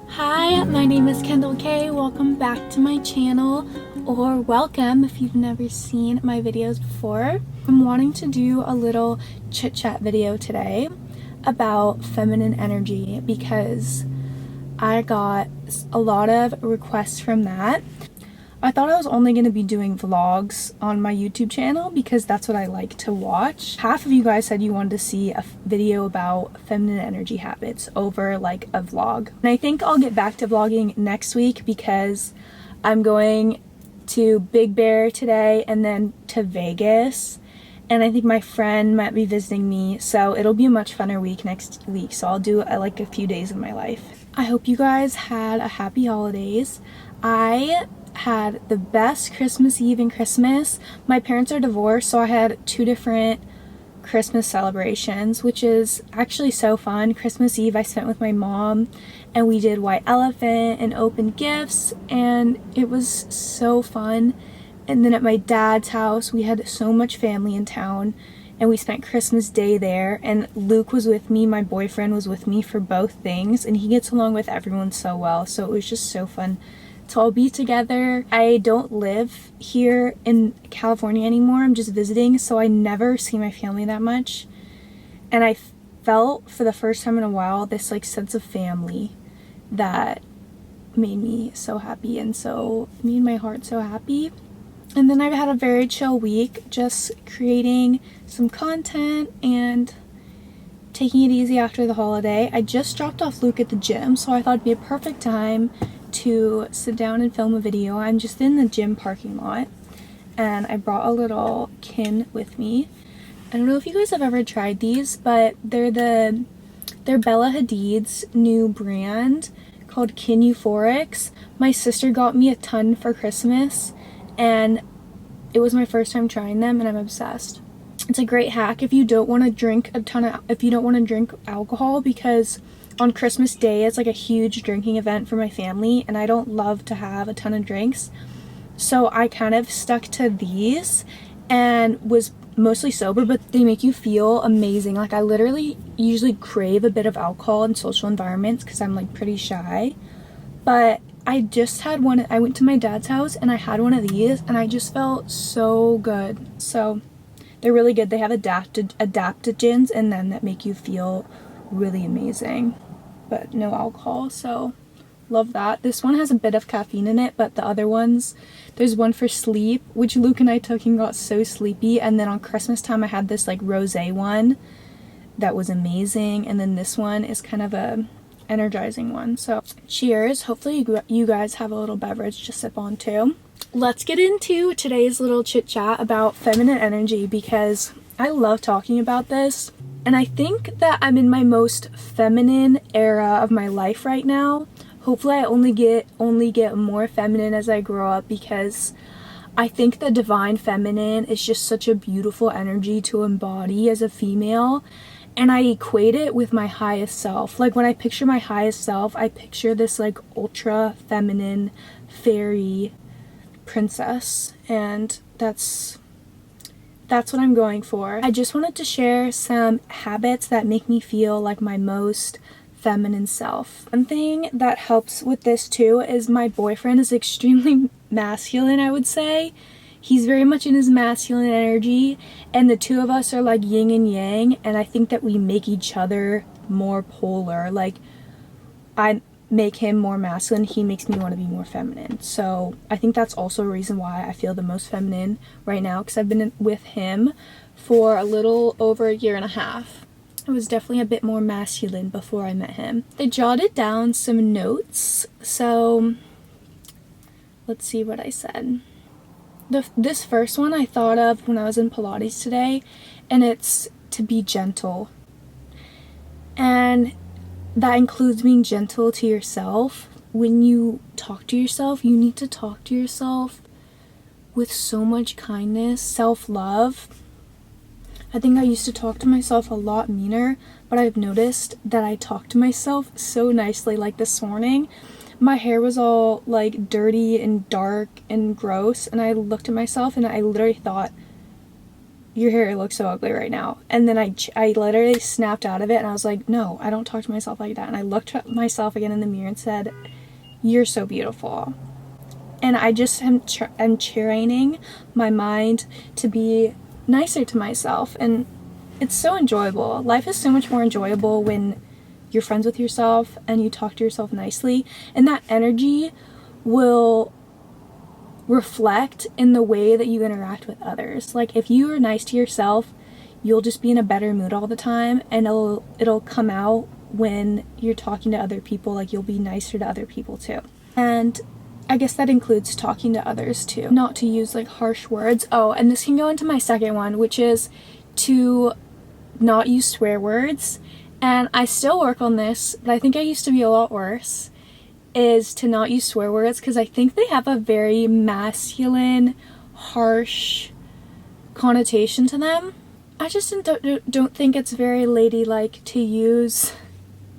Hi, my name is Kendall K. Welcome back to my channel, or welcome if you've never seen my videos before. I'm wanting to do a little chit chat video today about feminine energy because I got a lot of requests from that. I thought I was only going to be doing vlogs on my YouTube channel because that's what I like to watch. Half of you guys said you wanted to see a video about feminine energy habits over like a vlog. And I think I'll get back to vlogging next week because I'm going to Big Bear today and then to Vegas. And I think my friend might be visiting me, so it'll be a much funner week next week. So I'll do like a few days of my life. I hope you guys had a happy holidays. I had the best Christmas Eve and Christmas. My parents are divorced, so I had 2 different Christmas celebrations, which is actually so fun. Christmas Eve I spent with my mom and we did white elephant and opened gifts, and it was so fun. And then at my dad's house we had so much family in town and we spent Christmas Day there, and Luke was with me, my boyfriend was with me for both things, and he gets along with everyone so well, so it was just so fun to all be together. I don't live here in California anymore, I'm just visiting, so I never see my family that much, and I felt for the first time in a while this like sense of family that made me so happy and so made my heart so happy. And then I've had a very chill week, just creating some content and taking it easy after the holiday. I just dropped off Luke at the gym, so I thought it'd be a perfect time to sit down and film a video. I'm just in the gym parking lot and I brought a little kin with me. I don't know if you guys have ever tried these, but they're Bella Hadid's new brand called Kin Euphorics. My sister got me a ton for Christmas and it was my first time trying them and I'm obsessed. It's a great hack if you don't want to drink alcohol, because on Christmas Day it's like a huge drinking event for my family and I don't love to have a ton of drinks, so I kind of stuck to these and was mostly sober, but they make you feel amazing. Like I literally usually crave a bit of alcohol in social environments because I'm like pretty shy, but I just had one. I went to my dad's house and I had one of these and I just felt so good. So they're really good. They have adaptogens in them that make you feel really amazing, but no alcohol, so love that. This one has a bit of caffeine in it, but the other ones, there's one for sleep, which Luke and I took and got so sleepy, and then on Christmas time I had this like rosé one that was amazing, and then this one is kind of a energizing one. So cheers. Hopefully you guys have a little beverage to sip on too. Let's get into today's little chit chat about feminine energy because I love talking about this. And I think that I'm in my most feminine era of my life right now. Hopefully I only get more feminine as I grow up, because I think the divine feminine is just such a beautiful energy to embody as a female. And I equate it with my highest self. Like when I picture my highest self, I picture this like ultra feminine fairy princess, and that's what I'm going for. I just wanted to share some habits that make me feel like my most feminine self. One thing that helps with this too is my boyfriend is extremely masculine, I would say. He's very much in his masculine energy, and the two of us are like yin and yang, and I think that we make each other more polar. Like I make him more masculine, he makes me want to be more feminine. So I think that's also a reason why I feel the most feminine right now, because I've been with him for a little over a year and a half. I was definitely a bit more masculine before I met him. I jotted down some notes, so let's see what I said. This first one I thought of when I was in Pilates today, and it's to be gentle. And that includes being gentle to yourself. When you talk to yourself, you need to talk to yourself with so much kindness, self-love. I think I used to talk to myself a lot meaner, but I've noticed that I talk to myself so nicely. Like this morning, my hair was all like dirty and dark and gross, and I looked at myself and I literally thought, your hair looks so ugly right now. And then I literally snapped out of it and I was like, no, I don't talk to myself like that. And I looked at myself again in the mirror and said, you're so beautiful. And I just am training my mind to be nicer to myself. And it's so enjoyable. Life is so much more enjoyable when you're friends with yourself and you talk to yourself nicely. And that energy will reflect in the way that you interact with others. Like if you are nice to yourself, you'll just be in a better mood all the time, and it'll come out when you're talking to other people. Like you'll be nicer to other people too. And I guess that includes talking to others too. Not to use like harsh words. Oh, and this can go into my second one, which is to not use swear words. And I still work on this, but I think I used to be a lot worse, is to not use swear words, because I think they have a very masculine, harsh connotation to them. I just don't think it's very ladylike to use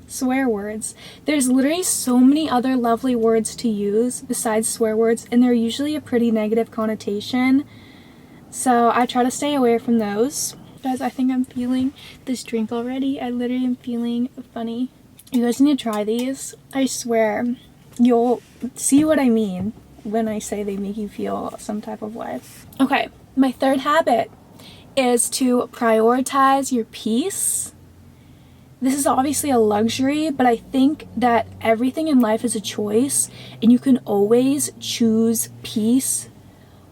swear words. There's literally so many other lovely words to use besides swear words, and they're usually a pretty negative connotation. So I try to stay away from those. Guys, I think I'm feeling this drink already. I literally am feeling funny. You guys need to try these. I swear, you'll see what I mean when I say they make you feel some type of way. Okay, my third habit is to prioritize your peace. This is obviously a luxury, but I think that everything in life is a choice, and you can always choose peace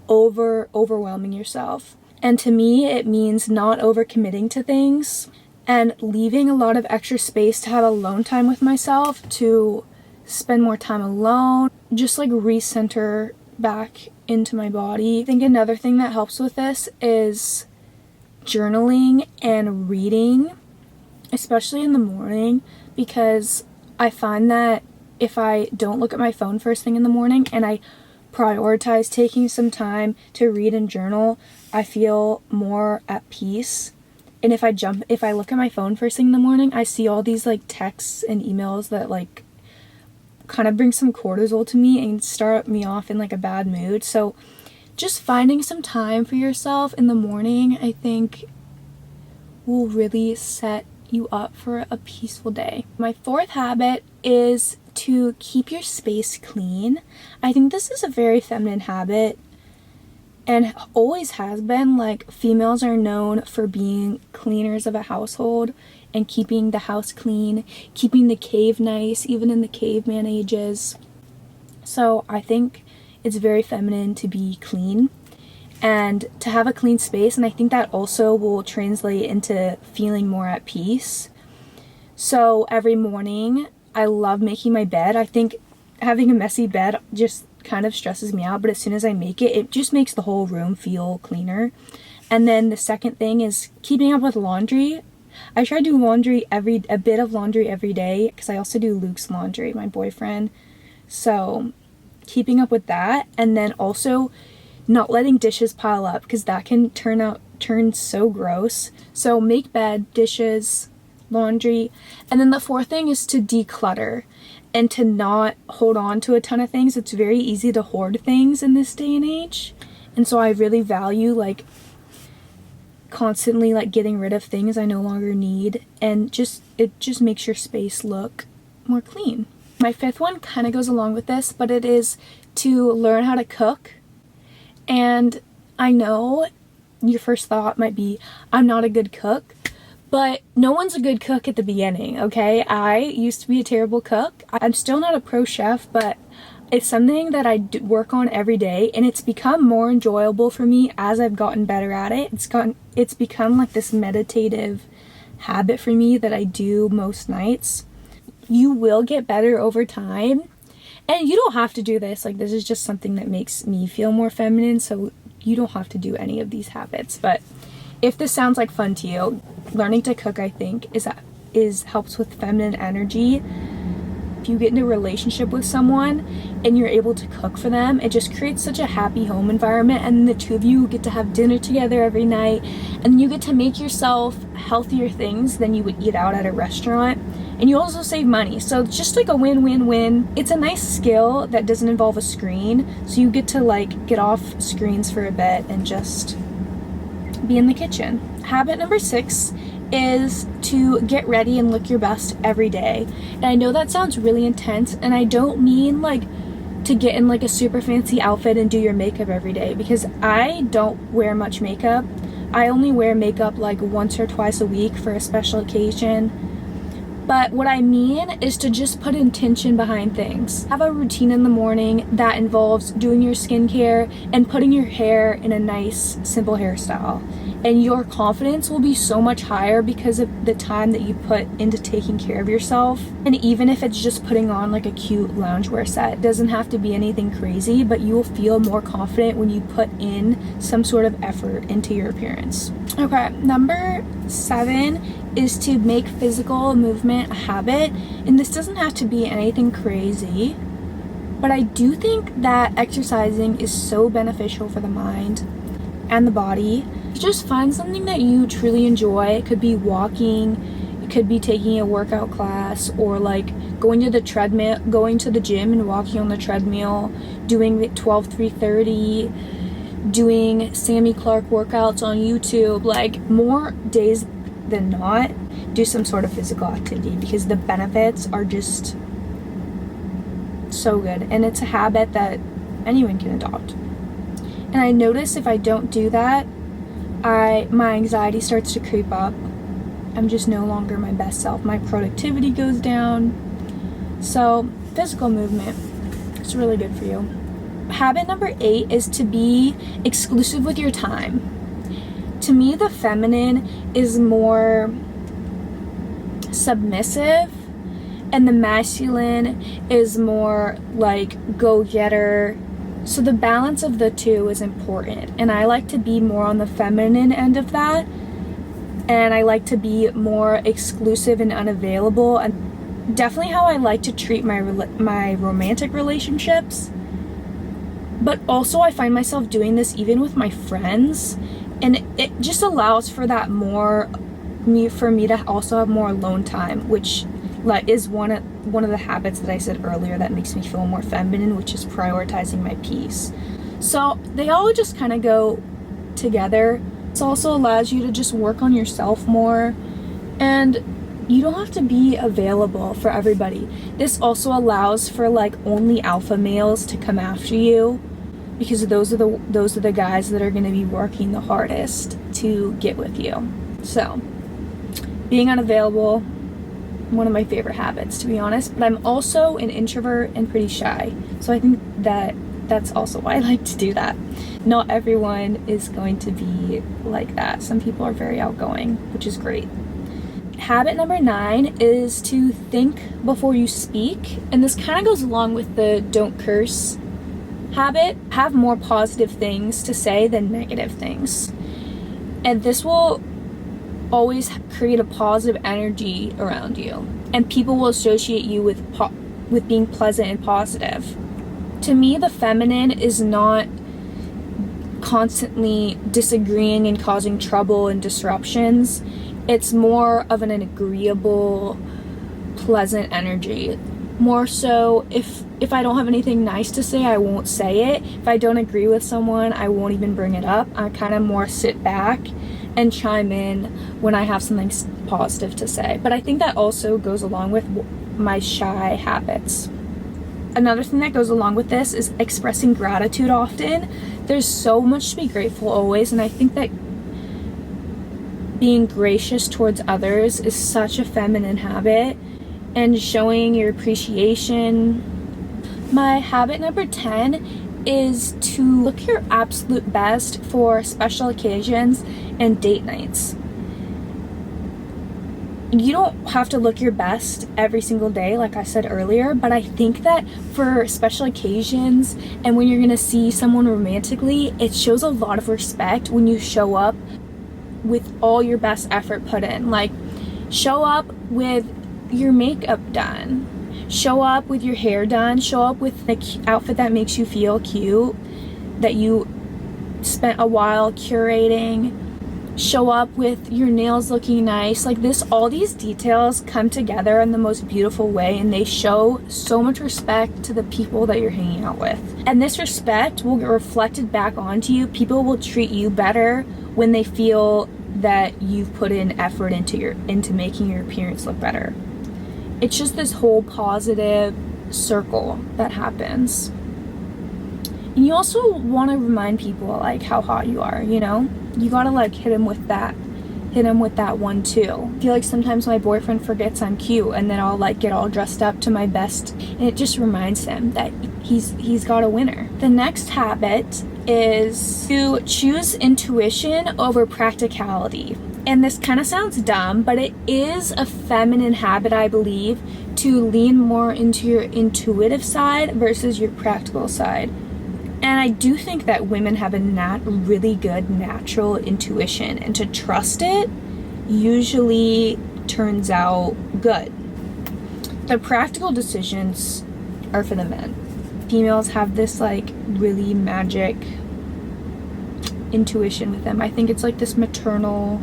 over overwhelming yourself. And to me, it means not overcommitting to things and leaving a lot of extra space to have alone time with myself, to spend more time alone, just like recenter back into my body. I think another thing that helps with this is journaling and reading, especially in the morning, because I find that if I don't look at my phone first thing in the morning and I prioritize taking some time to read and journal, I feel more at peace. And if I look at my phone first thing in the morning, I see all these like texts and emails that like kind of bring some cortisol to me and start me off in like a bad mood. So just finding some time for yourself in the morning, I think, will really set you up for a peaceful day. My fourth habit is to keep your space clean. I think this is a very feminine habit and always has been. Like, females are known for being cleaners of a household and keeping the house clean, keeping the cave nice, even in the caveman ages. So I think it's very feminine to be clean and to have a clean space, and I think that also will translate into feeling more at peace. So every morning I love making my bed. I think having a messy bed just kind of stresses me out, but as soon as I make it, it just makes the whole room feel cleaner. And then the second thing is keeping up with laundry. I try to do a bit of laundry every day, because I also do Luke's laundry, my boyfriend. So keeping up with that, and then also not letting dishes pile up, because that can turn so gross. So make bed, dishes, laundry. And then the fourth thing is to declutter and to not hold on to a ton of things. It's very easy to hoard things in this day and age. And so I really value like constantly like getting rid of things I no longer need, and it just makes your space look more clean. My fifth one kind of goes along with this, but it is to learn how to cook. And I know your first thought might be, I'm not a good cook, but no one's a good cook at the beginning, okay? I used to be a terrible cook. I'm still not a pro chef, but it's something that I work on every day, and it's become more enjoyable for me as I've gotten better at it. It's become like this meditative habit for me that I do most nights. You will get better over time, and you don't have to do this. Like, this is just something that makes me feel more feminine, so you don't have to do any of these habits. But if this sounds like fun to you, learning to cook, I think, helps with feminine energy. If you get into a relationship with someone and you're able to cook for them, it just creates such a happy home environment, and the two of you get to have dinner together every night, and you get to make yourself healthier things than you would eat out at a restaurant, and you also save money. So it's just like a win-win-win. It's a nice skill that doesn't involve a screen, so you get to like get off screens for a bit and just be in the kitchen. Habit number 6 is to get ready and look your best every day. And I know that sounds really intense, and I don't mean like to get in like a super fancy outfit and do your makeup every day, because I don't wear much makeup. I only wear makeup like once or twice a week for a special occasion. But what I mean is to just put intention behind things. Have a routine in the morning that involves doing your skincare and putting your hair in a nice, simple hairstyle. And your confidence will be so much higher because of the time that you put into taking care of yourself. And even if it's just putting on like a cute loungewear set, it doesn't have to be anything crazy, but you will feel more confident when you put in some sort of effort into your appearance. Okay, number 7 is to make physical movement a habit. And this doesn't have to be anything crazy, but I do think that exercising is so beneficial for the mind and the body. Just find something that you truly enjoy. It could be walking, it could be taking a workout class, or like going to the gym and walking on the treadmill, doing the 12-3-30, doing Sammy Clark workouts on YouTube. Like, more days than not, do some sort of physical activity, because the benefits are just so good, and it's a habit that anyone can adopt. And I notice if I don't do that, my anxiety starts to creep up. I'm just no longer my best self. My productivity goes down. So physical movement, it's really good for you. Habit number 8 is to be exclusive with your time. To me, the feminine is more submissive, and the masculine is more like go-getter. So the balance of the two is important, and I like to be more on the feminine end of that, and I like to be more exclusive and unavailable, and definitely how I like to treat my romantic relationships. But also I find myself doing this even with my friends, and it just allows for that for me to also have more alone time, which like is one of the habits that I said earlier that makes me feel more feminine, which is prioritizing my peace. So they all just kind of go together. This also allows you to just work on yourself more, and you don't have to be available for everybody. This also allows for like only alpha males to come after you, because those are the guys that are going to be working the hardest to get with you. So being unavailable, one of my favorite habits, to be honest. But I'm also an introvert and pretty shy, so I think that's also why I like to do that. Not everyone is going to be like that. Some people are very outgoing, which is great. Habit number 9 is to think before you speak, and this kind of goes along with the don't curse habit. Have more positive things to say than negative things, and this will always create a positive energy around you, and people will associate you with being pleasant and positive. To me, the feminine is not constantly disagreeing and causing trouble and disruptions. It's more of an agreeable, pleasant energy. More so, if I don't have anything nice to say, I won't say it. If I don't agree with someone, I won't even bring it up. I kind of more sit back and chime in when I have something positive to say. But I think that also goes along with my shy habits. Another thing that goes along with this is expressing gratitude often. There's so much to be grateful always, and I think that being gracious towards others is such a feminine habit, and showing your appreciation. My habit number 10 is to look your absolute best for special occasions and date nights. You don't have to look your best every single day, like I said earlier, but I think that for special occasions and when you're gonna see someone romantically, it shows a lot of respect when you show up with all your best effort put in. Like, show up with your makeup done, show up with your hair done, show up with the outfit that makes you feel cute, that you spent a while curating, show up with your nails looking nice. Like this, all these details come together in the most beautiful way, and they show so much respect to the people that you're hanging out with. And this respect will get reflected back onto you. People will treat you better when they feel that you've put in effort into making your appearance look better. It's just this whole positive circle that happens. And you also want to remind people like how hot you are, you know? You gotta like hit him with that one too. I feel like sometimes my boyfriend forgets I'm cute, and then I'll like get all dressed up to my best, and it just reminds him that he's got a winner. The next habit is to choose intuition over practicality. And this kind of sounds dumb, but it is a feminine habit, I believe, to lean more into your intuitive side versus your practical side. And I do think that women have a really good natural intuition, and to trust it usually turns out good. The practical decisions are for the men. Females have this like really magic intuition with them. I think it's like this maternal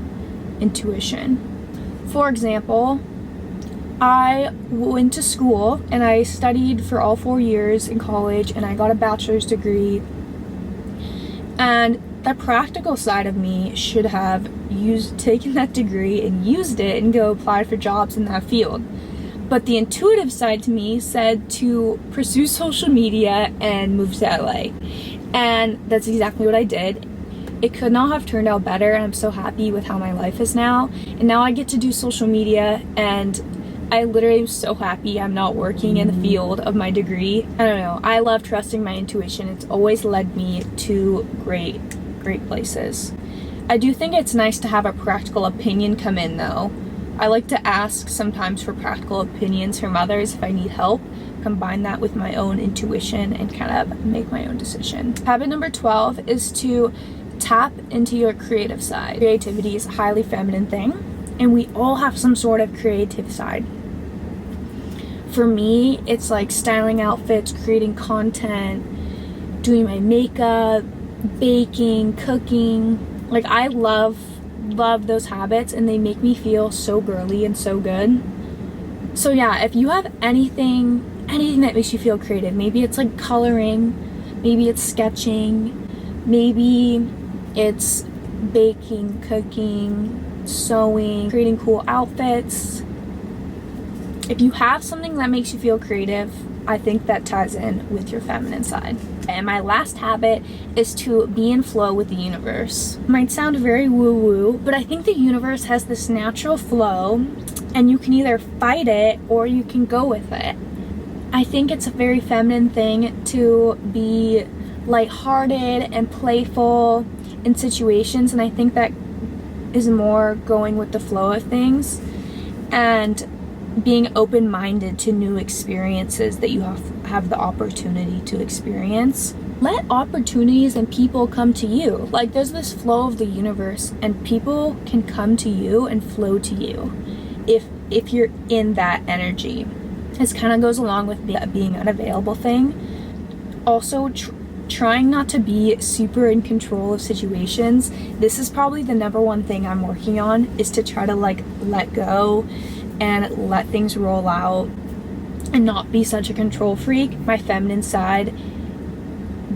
intuition. For example, I went to school and I studied for all 4 years in college, and I got a bachelor's degree. And the practical side of me should have taken that degree and used it and go apply for jobs in that field. But the intuitive side to me said to pursue social media and move to LA. And that's exactly what I did. It could not have turned out better, and I'm so happy with how my life is now. And now I get to do social media, and I literally am so happy I'm not working in the field of my degree. I don't know. I love trusting my intuition. It's always led me to great places. I do think it's nice to have a practical opinion come in though. I like to ask sometimes for practical opinions from others if I need help, combine that with my own intuition, and kind of make my own decision. Habit number 12 is to tap into your creative side. Creativity is a highly feminine thing, and we all have some sort of creative side. For me, it's like styling outfits, creating content, doing my makeup, baking, cooking. Like I love those habits, and they make me feel so girly and so good. So yeah, if you have anything that makes you feel creative, maybe it's like coloring, maybe it's sketching, maybe it's baking, cooking, sewing, creating cool outfits. If you have something that makes you feel creative, I think that ties in with your feminine side. And my last habit is to be in flow with the universe. It might sound very woo-woo, but I think the universe has this natural flow, and you can either fight it or you can go with it. I think it's a very feminine thing to be lighthearted and playful in situations, and I think that is more going with the flow of things and being open-minded to new experiences that you have the opportunity to experience. Let opportunities and people come to you. Like there's this flow of the universe, and people can come to you and flow to you if you're in that energy. This kind of goes along with being an unavailable thing. Also, trying not to be super in control of situations. This is probably the number one thing I'm working on, is to try to like let go and let things roll out and not be such a control freak. My feminine side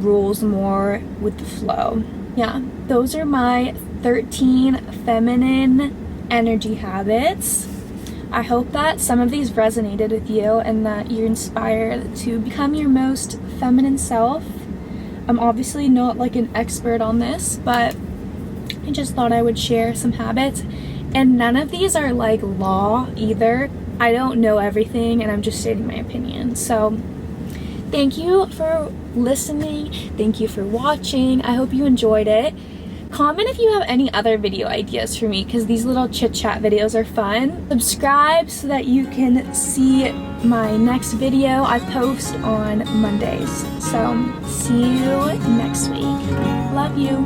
rules more with the flow. Yeah, those are my 13 feminine energy habits. I hope that some of these resonated with you and that you're inspired to become your most feminine self. I'm obviously not like an expert on this, but I just thought I would share some habits. And none of these are like law either. I don't know everything, and I'm just stating my opinion. So thank you for listening. Thank you for watching. I hope you enjoyed it. Comment if you have any other video ideas for me, because these little chit chat videos are fun. Subscribe so that you can see my next video. I post on Mondays. So see you next week. Love you.